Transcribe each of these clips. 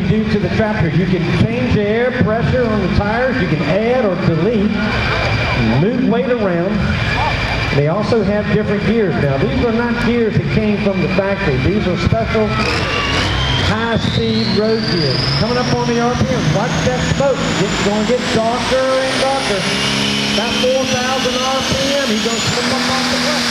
do to the tractor. You can change the air pressure on the tires. You can add or delete, move weight around. They also have different gears. Now, these are not gears that came from the factory. These are special high-speed road gears. Coming up on the RPM, watch that smoke. It's going to get darker and darker. About 4,000 RPM. He's going to slip up off the ground.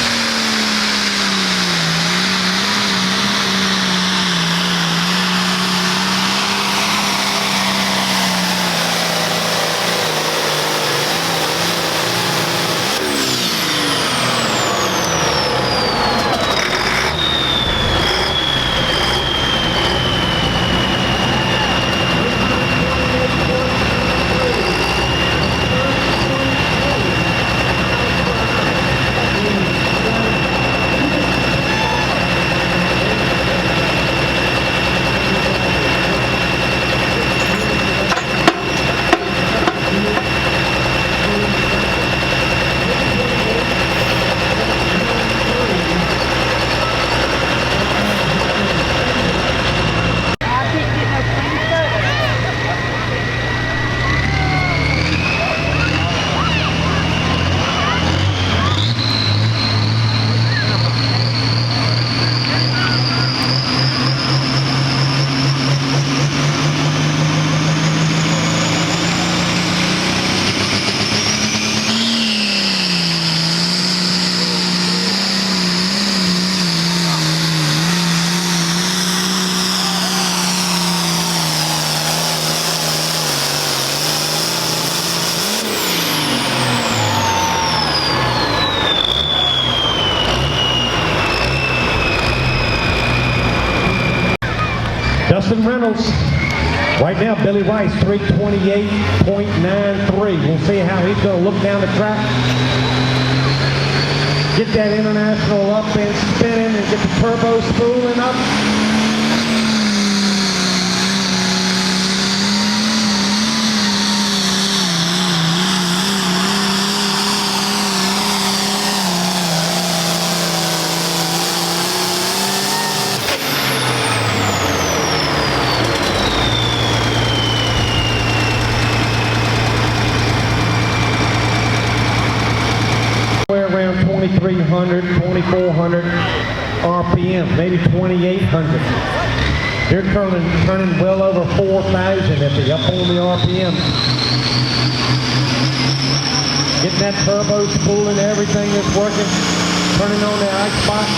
Dustin Reynolds. Right now, Billy Rice, 328.93. We'll see how he's going to look down the track. Get that international up and spinning and get the turbo spooling up. Around 2,300, 2,400 RPM, maybe 2,800. They're turning well over 4,000 if they up on the RPM. Getting that turbo spooling, everything that's working, turning on the ice box.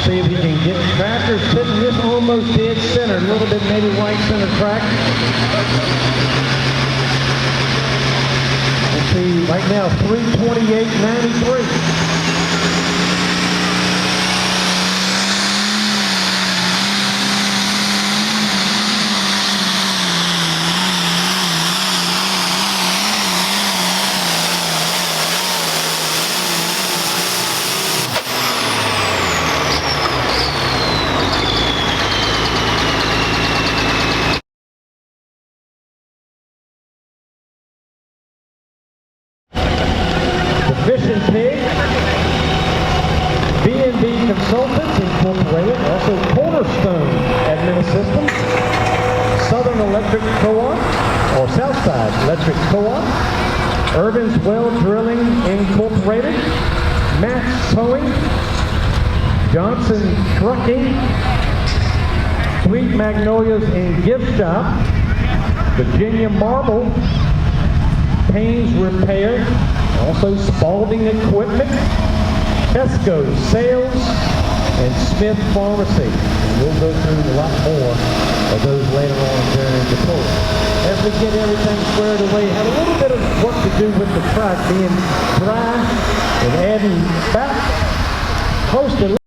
See if he can get the tractor sitting this almost dead center, a little bit maybe right center track. Let's see, right now 328.93. Mission Pig, B&B Consultants Incorporated, also Cornerstone Admin Systems, Southern Electric Co-op, or Southside Electric Co-op, Irvin's Well Drilling Incorporated, Matt's Towing, Johnson Trucking, Sweet Magnolias and Gift Shop, Virginia Marble, Payne's Repair, also Spalding Equipment, Tesco Sales, and Smith Pharmacy. And we'll go through a lot more of those later on during the course. As we get everything squared away, have a little bit of work to do with the track being dry and adding back close to